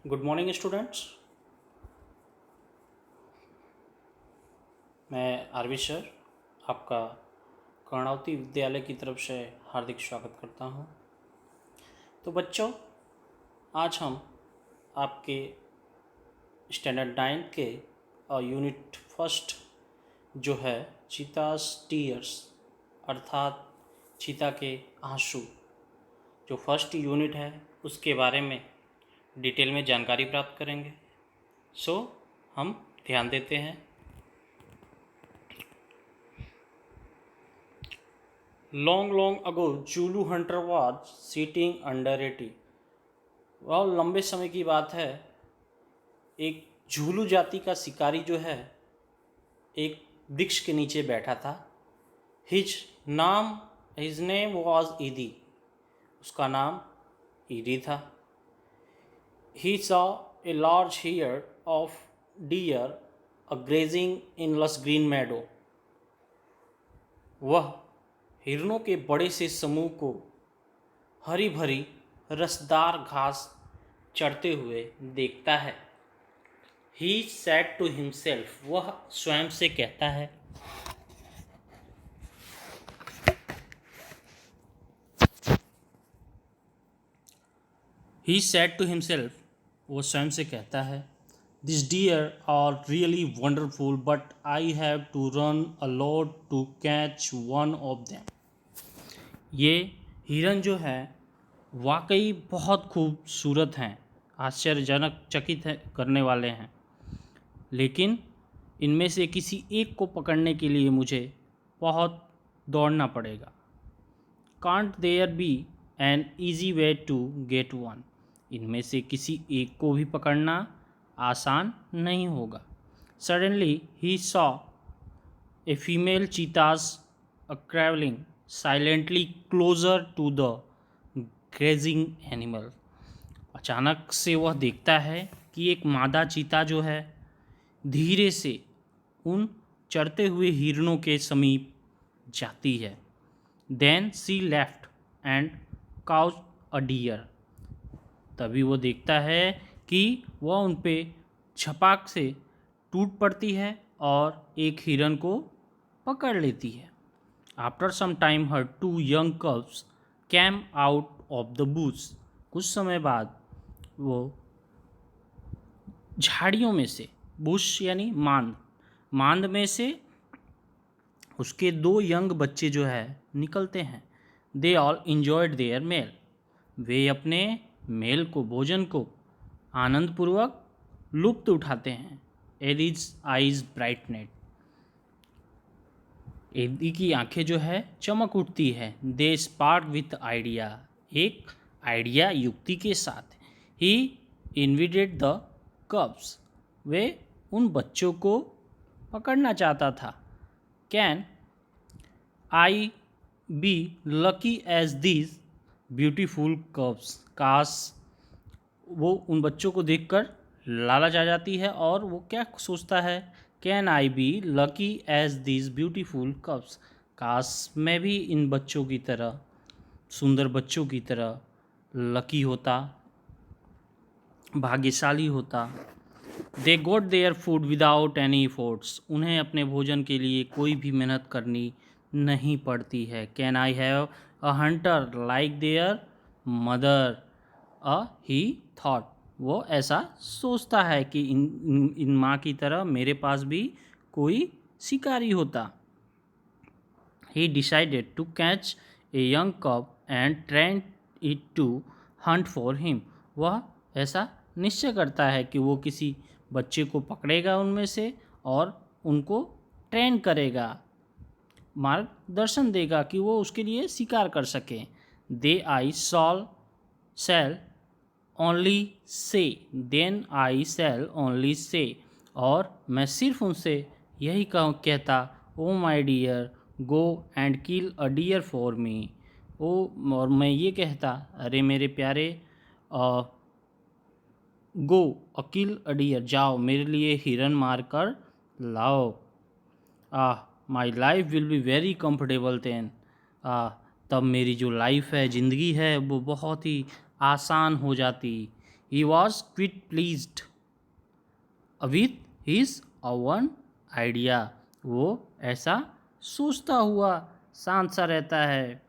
Good morning students. मैं RV sir आपका कर्णावती विद्यालय की तरफ से हार्दिक स्वागत करता हूं। तो बच्चों, आज हम आपके स्टैंडर्ड 9 के यूनिट फर्स्ट जो है चीतास टीयर्स अर्थात चीता के आंसू, जो फर्स्ट यूनिट है उसके बारे में डिटेल में जानकारी प्राप्त करेंगे। हम ध्यान देते हैं। Long ago, Zulu hunter was sitting under a tree. वह लंबे समय की बात है, एक झूलू जाति का शिकारी जो है एक वृक्ष के नीचे बैठा था। हिज नेम वॉज ईदी। उसका नाम ईदी था। He saw a large herd of deer grazing in lush green meadow. वह हिरणों के बड़े से समूह को हरी भरी रसदार घास चढ़ते हुए देखता है। He said to himself, वह स्वयं से कहता है। He said to himself, वो स्वयं से कहता है, These deer are really wonderful, but I have to run a lot to catch one of them. ये हिरन जो है वाकई बहुत खूबसूरत हैं, आश्चर्यजनक चकित करने वाले हैं, लेकिन इनमें से किसी एक को पकड़ने के लिए मुझे बहुत दौड़ना पड़ेगा। Can't there be an easy way to get one? इनमें से किसी एक को भी पकड़ना आसान नहीं होगा। Suddenly he saw a female cheetahs crawling silently closer to the grazing animal. अचानक से वह देखता है कि एक मादा चीता जो है धीरे से उन चढ़ते हुए हिरणों के समीप जाती है। Then she left and caught a deer. तभी वो देखता है कि वह उन पे छपाक से टूट पड़ती है और एक हिरन को पकड़ लेती है। After some time her two young cubs came out of the bush. कुछ समय बाद वो झाड़ियों में से, बुश यानी मांद में से उसके दो यंग बच्चे जो है निकलते हैं। They all enjoyed their meal. वे अपने मेल को, भोजन को आनंदपूर्वक लुप्त उठाते हैं। Aedes eyes ब्राइटनेड। एडी की आंखें जो है चमक उठती है। दे स्पार्क विथ आइडिया। एक आइडिया, युक्ति के साथ। ही इन्विटेड द कब्स। वे उन बच्चों को पकड़ना चाहता था। Can I be lucky as these beautiful cubs. काश वो उन बच्चों को देखकर लालच आ जाती है और वो क्या सोचता है, can I be lucky as this beautiful cubs. काश मैं भी इन बच्चों की तरह, सुंदर बच्चों की तरह लकी होता, भाग्यशाली होता। They got their food without any efforts. उन्हें अपने भोजन के लिए कोई भी मेहनत करनी नहीं पड़ती है। Can I have a Hunter like there mother he thought. वो ऐसा सोचता है कि इन माँ की तरह मेरे पास भी कोई शिकारी होता। He decided to catch a young cub and train it to hunt for him. वह ऐसा निश्चय करता है कि वो किसी बच्चे को पकड़ेगा उनमें से और उनको ट्रेन करेगा, मार्गदर्शन देगा कि वो उसके लिए शिकार कर सकें। They I shall only say, then I shall only say. और मैं सिर्फ उनसे यही कहता, oh my dear go and kill a deer for me. और मैं ये कहता, अरे मेरे प्यारे, गो अ किल अ डियर, जाओ मेरे लिए हिरन मार कर लाओ। My life will be very comfortable then. तब मेरी जो लाइफ है, ज़िंदगी है, वो बहुत ही आसान हो जाती। He was quite pleased with his own idea. वो ऐसा सोचता हुआ शांत सा रहता है.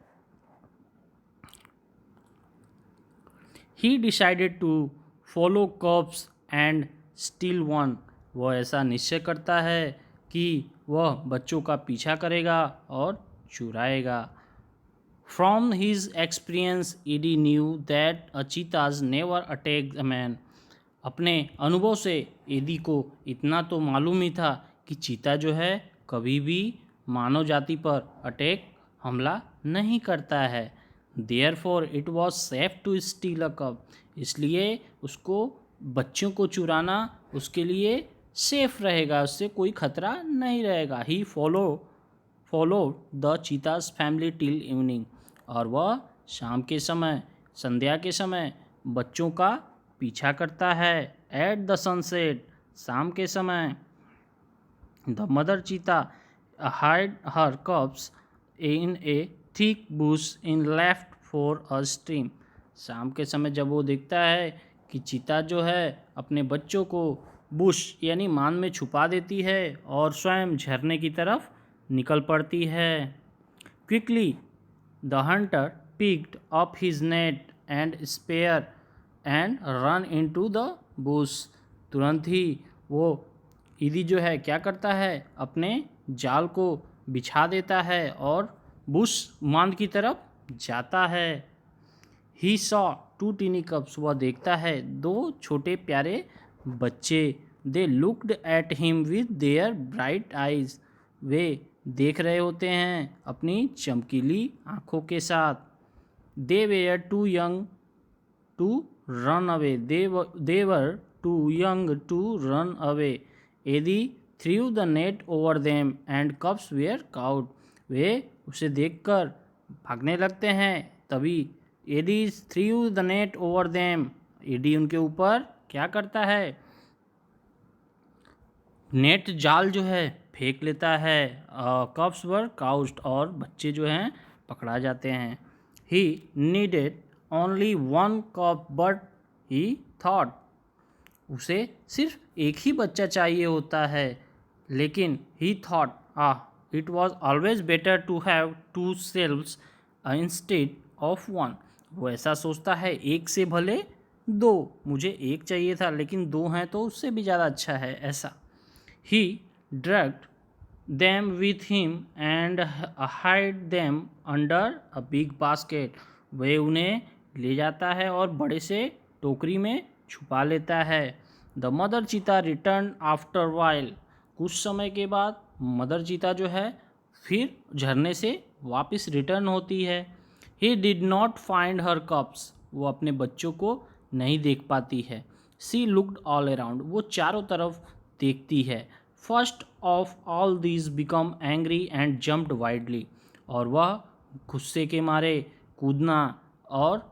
He decided to follow cubs and steal one. वह ऐसा निश्चय करता है कि वह बच्चों का पीछा करेगा और चुराएगा. From his experience, Eddie knew that cheetahs never attacked a man. अपने अनुभव से एडी को इतना तो मालूम ही था कि चीता जो है कभी भी मानव जाति पर अटैक हमला नहीं करता है. Therefore, it was safe to steal a cub. इसलिए उसको बच्चों को चुराना उसके लिए सेफ रहेगा, उससे कोई खतरा नहीं रहेगा. He followed the cheetah's family till evening. और वह शाम के समय, संध्या के समय बच्चों का पीछा करता है. At the sunset, शाम के समय, the mother cheetah hid her cubs in a thick bush in left for a stream. शाम के समय जब वो देखता है कि चीता जो है अपने बच्चों को बुश यानी मान में छुपा देती है और स्वयं झरने की तरफ निकल पड़ती है. Quickly, the hunter picked up his net and spear and ran into the bush. तुरंत ही वो ईदी जो है क्या करता है, अपने जाल को बिछा देता है और बुश मान की तरफ जाता है. He saw two teeny cubs. वह देखता है दो छोटे प्यारे बच्चे. They looked at him with their bright eyes. वे देख रहे होते हैं अपनी चमकीली आँखों के साथ. They were too young to run away. They were too young to run away. Eddie threw the net over them and cubs were caught. वे उसे देखकर भागने लगते हैं. तभी Eddie threw the net over them. एडी उनके ऊपर क्या करता है, नेट जाल जो है फेंक लेता है. कब्स वर काउस्ड. और बच्चे जो हैं पकड़ा जाते हैं. He needed only one cub but he thought. उसे सिर्फ एक ही बच्चा चाहिए होता है, लेकिन he thought it was always better to have two selves instead of one. वो ऐसा सोचता है एक से भले दो, मुझे एक चाहिए था लेकिन दो हैं तो उससे भी ज़्यादा अच्छा है ऐसा. He dragged them with him and hid them under a big basket. वह उन्हें ले जाता है और बड़े से टोकरी में छुपा लेता है. The mother cheetah returned after a while. कुछ समय के बाद मदर चीता जो है फिर झरने से वापस रिटर्न होती है. He did not find her cubs. वो अपने बच्चों को नहीं देख पाती है. She looked all around. वो चारों तरफ देखती है. First of all these become angry and jumped widely. और वह गुस्से के मारे कूदना और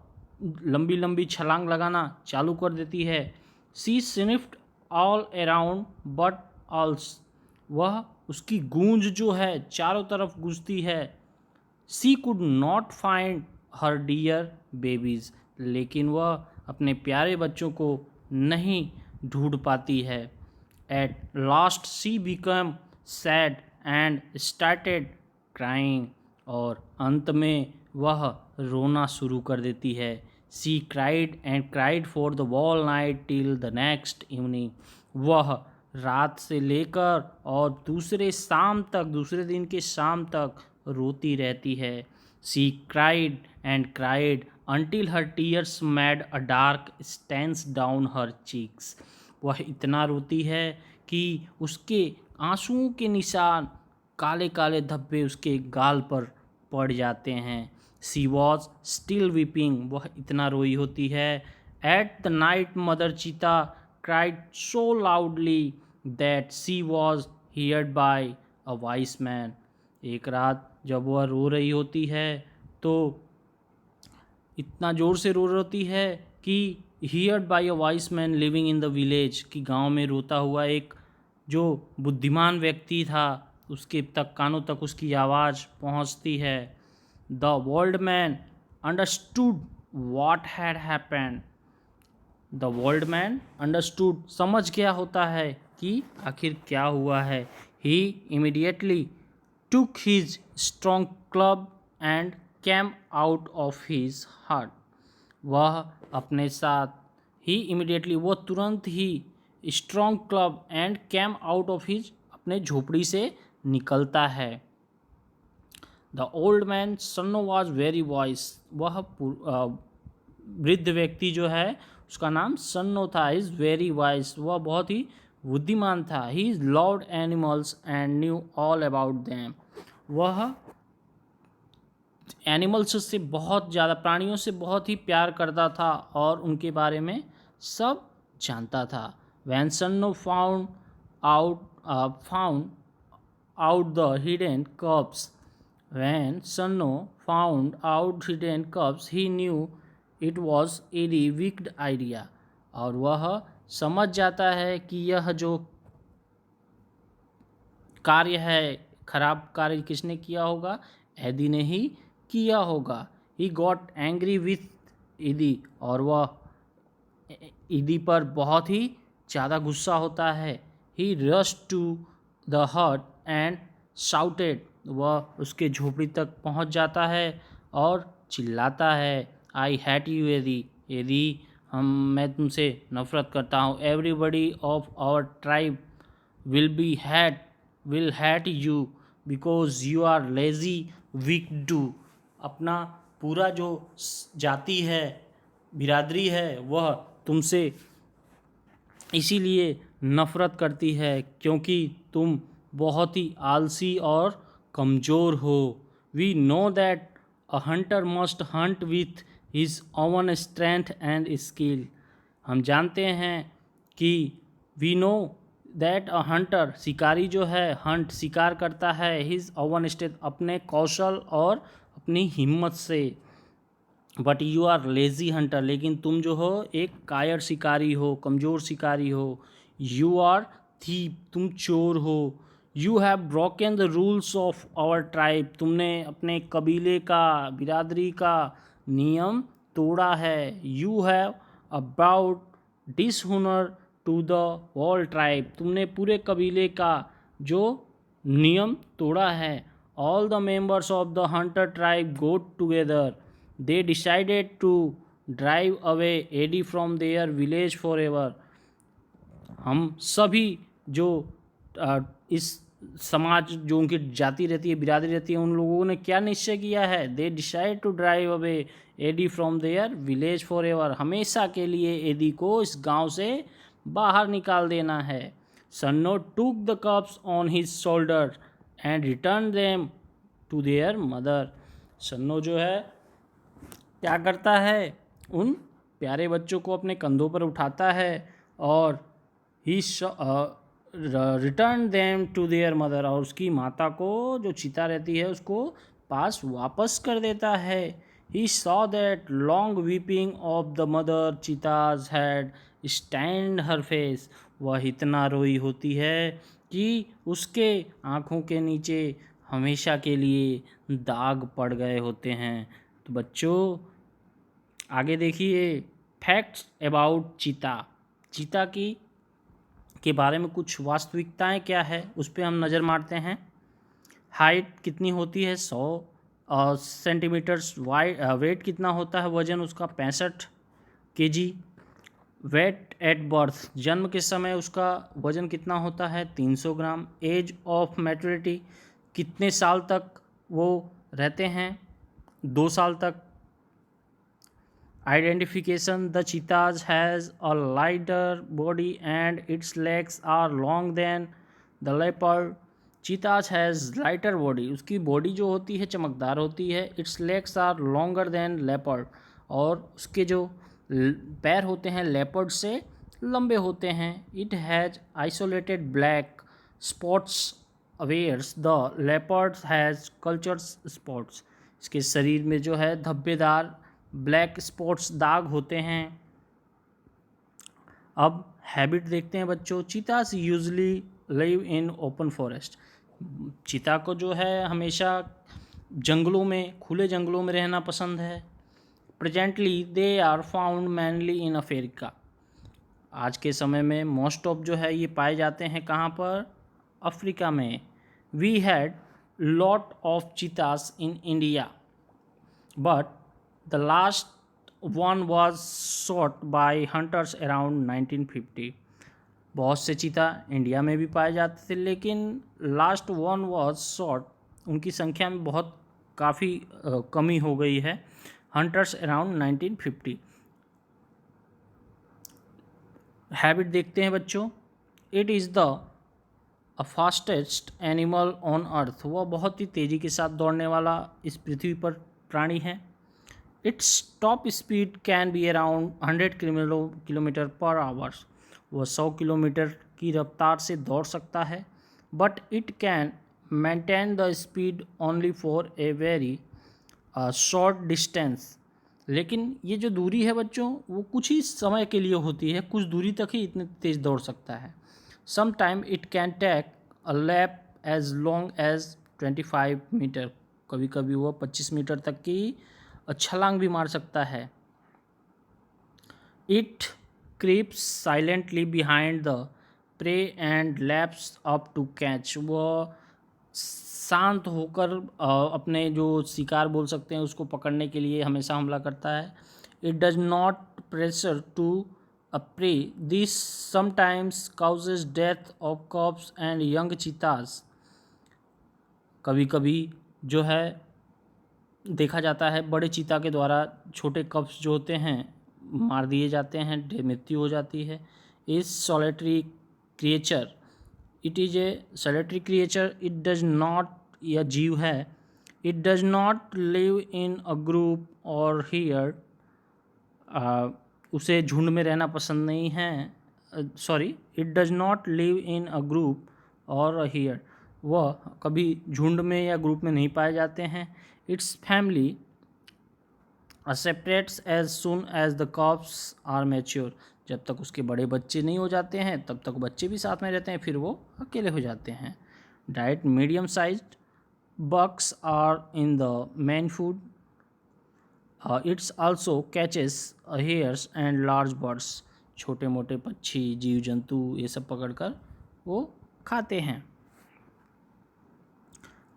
लंबी लंबी छलांग लगाना चालू कर देती है. She sniffed all around but ऑल्स. वह उसकी गूंज जो है चारों तरफ गूंजती है. She could not find her deer babies. लेकिन वह अपने प्यारे बच्चों को नहीं ढूंढ पाती है. At last she became sad and started crying. और अंत में वह रोना शुरू कर देती है. She cried and cried for the whole night till the next evening. वह रात से लेकर और दूसरे दिन के शाम तक रोती रहती है. She cried and cried until her tears made a dark stains down her cheeks. वह इतना रोती है कि उसके आंसुओं के निशान, काले काले धब्बे उसके गाल पर पड़ जाते हैं. She was still weeping. वह इतना रोई होती है. At the night mother cheetah cried so loudly that she was heard by a wise man. एक रात जब वह रो रही होती है तो इतना ज़ोर से रो रही है कि heard by a wise man living in the village. कि गांव में रोता हुआ एक जो बुद्धिमान व्यक्ति था उसके तक कानों तक उसकी आवाज़ पहुंचती है. The old man understood what had happened. The old man understood, समझ गया होता है कि आखिर क्या हुआ है। He immediately took his strong club and came out of his hut, वह अपने साथ ही इमीडिएटली, वो तुरंत ही strong club and came out of his, अपने झोपड़ी से निकलता है। द ओल्ड मैन सन्नो वॉज वेरी वॉइस, वह वृद्ध व्यक्ति जो है उसका नाम सन्नो था। इज़ वेरी वाइज, वह बहुत ही बुद्धिमान था। He is loved animals and knew all about them, वह एनिमल्स से बहुत ज़्यादा, प्राणियों से बहुत ही प्यार करता था और उनके बारे में सब जानता था। When Sanno found out the hidden cups, when Sanno found out hidden cups he knew it was very wicked idea, और वह समझ जाता है कि यह जो कार्य है, खराब कार्य किसने किया होगा, एदी ने ही किया होगा। ही गॉट एंग्री विथ ईदी, और वह ईदी पर बहुत ही ज़्यादा गुस्सा होता है। ही रश टू द हट एंड शाउटेड, वह उसके झोपड़ी तक पहुंच जाता है और चिल्लाता है, आई हैट यू एदी, एदी मैं तुमसे नफरत करता हूँ। Everybody of our tribe will hate you because you are lazy weak do, अपना पूरा जो जाति है, बिरादरी है, वह तुमसे इसीलिए नफरत करती है क्योंकि तुम बहुत ही आलसी और कमज़ोर हो। We know that a hunter must hunt with his own strength and skill, हम जानते हैं कि we know that a hunter, शिकारी जो है, हंट शिकार करता है, हिज ओवन स्ट्रेंथ, अपने कौशल और अपनी हिम्मत से। But you are lazy hunter, लेकिन तुम जो हो एक कायर शिकारी हो, कमज़ोर शिकारी हो। यू आर थीप, तुम चोर हो। You have broken the rules of our tribe, तुमने अपने कबीले का, बिरादरी का नियम तोड़ा है। You have about dishonour to the whole tribe, तुमने पूरे कबीले का जो नियम तोड़ा है। All the members of the hunter tribe got together, they decided to drive away Eddie from their village forever, हम सभी जो इस समाज, जो उनकी जाति रहती है, बिरादरी रहती है, उन लोगों ने क्या निश्चय किया है, they decide to drive away Adi from their village forever, हमेशा के लिए एडी को इस गांव से बाहर निकाल देना है। Sanno took the cups on his shoulder and return them to their mother, Sanno जो है क्या करता है, उन प्यारे बच्चों को अपने कंधों पर उठाता है और he return them to their mother, और उसकी माता को जो चिता रहती है उसको पास वापस कर देता है। He saw that long weeping of the mother चीताज had stand her face, वह इतना रोई होती है कि उसके आँखों के नीचे हमेशा के लिए दाग पड़ गए होते हैं। तो बच्चों आगे देखिए, फैक्ट्स अबाउट चीता, चीता के बारे में कुछ वास्तविकताएं क्या है उस पर हम नज़र मारते हैं। हाइट कितनी होती है, 100 सेंटीमीटर्स। वेट कितना होता है, वज़न उसका 65 kg। वेट एट बर्थ, जन्म के समय उसका वज़न कितना होता है, 300 ग्राम। एज ऑफ मैच्योरिटी, कितने साल तक वो रहते हैं, 2 साल तक। Identification, the cheetah has a lighter body and its legs are long than the leopard. Cheetah has lighter body, उसकी बॉडी जो होती है चमकदार होती है। Its legs are longer than leopard, और उसके जो पैर होते हैं लेपर्ड से लंबे होते हैं। It has isolated black spots whereas the leopard has cultured spots, इसके शरीर में जो है धब्बेदार ब्लैक स्पॉट्स, दाग होते हैं। अब हैबिट देखते हैं बच्चों। चीतास usually live in open forest, चीता को जो है हमेशा जंगलों में, खुले जंगलों में रहना पसंद है। Presently they are found mainly in Africa, आज के समय में मोस्ट ऑफ जो है ये पाए जाते हैं कहाँ पर, अफ्रीका में। We had lot of cheetahs in India but the last one was shot by hunters around 1950। बहुत से चीता इंडिया में भी पाए जाते थे, लेकिन लास्ट वन वॉज शॉट, उनकी संख्या में बहुत काफ़ी कमी हो गई है, हंटर्स अराउंड 1950। हैबिट देखते हैं बच्चों। It is the fastest animal on earth, वह बहुत ही तेज़ी के साथ दौड़ने वाला इस पृथ्वी पर प्राणी है। Its top speed can be around 100 kilometre पर आवर्स, वह 100 किलोमीटर की रफ्तार से दौड़ सकता है। But it can maintain the speed only for a very short distance, लेकिन ये जो दूरी है बच्चों वो कुछ ही समय के लिए होती है, कुछ दूरी तक ही इतने तेज़ दौड़ सकता है। Some time it can take a leap as long as 25 metre, कभी कभी वह 25 मीटर तक की छलांग भी मार सकता है। It creeps silently behind the prey and leaps up to catch, वह शांत होकर अपने जो शिकार बोल सकते हैं उसको पकड़ने के लिए हमेशा हमला करता है। It does not pressure to a prey, this sometimes causes death of cubs and young cheetahs, कभी कभी जो है देखा जाता है बड़े चीता के द्वारा छोटे कब्स जो होते हैं मार दिए जाते हैं, मृत्यु हो जाती है। इस solitary creature, it is a solitary creature, it does not, यह जीव है, it does not live in a group और हियर, उसे झुंड में रहना पसंद नहीं है, sorry, it does not live in a group और हियर, वह कभी झुंड में या ग्रुप में नहीं पाए जाते हैं। Its family separates as soon as the cubs are mature, जब तक उसके बड़े बच्चे नहीं हो जाते हैं तब तक बच्चे भी साथ में रहते हैं, फिर वो अकेले हो जाते हैं। Diet medium sized, bucks are in the main food, its also catches hares and large birds, छोटे मोटे पक्षी जीव जंतु ये सब पकड़कर वो खाते हैं।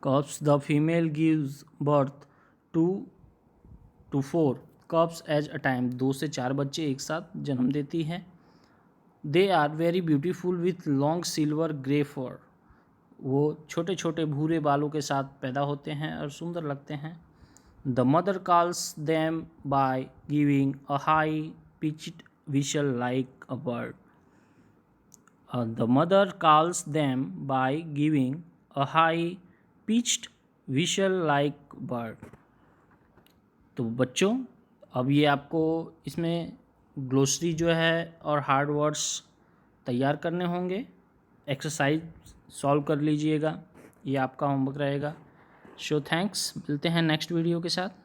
Cubs, the female gives birth to 4 cubs as a time, 2 से 4 बच्चे एक साथ जन्म देती है। They are very beautiful with long silver grey fur, वो छोटे छोटे भूरे बालों के साथ पैदा होते हैं और सुंदर लगते हैं। The mother calls them by giving a high pitched whistle like a bird. The mother calls them by giving a high pitched whistle like bird. तो बच्चों अब ये आपको इसमें ग्लोसरी जो है और हार्ड वर्ड्स तैयार करने होंगे, एक्सरसाइज सॉल्व कर लीजिएगा, ये आपका होमवर्क रहेगा। सो थैंक्स, मिलते हैं नेक्स्ट वीडियो के साथ।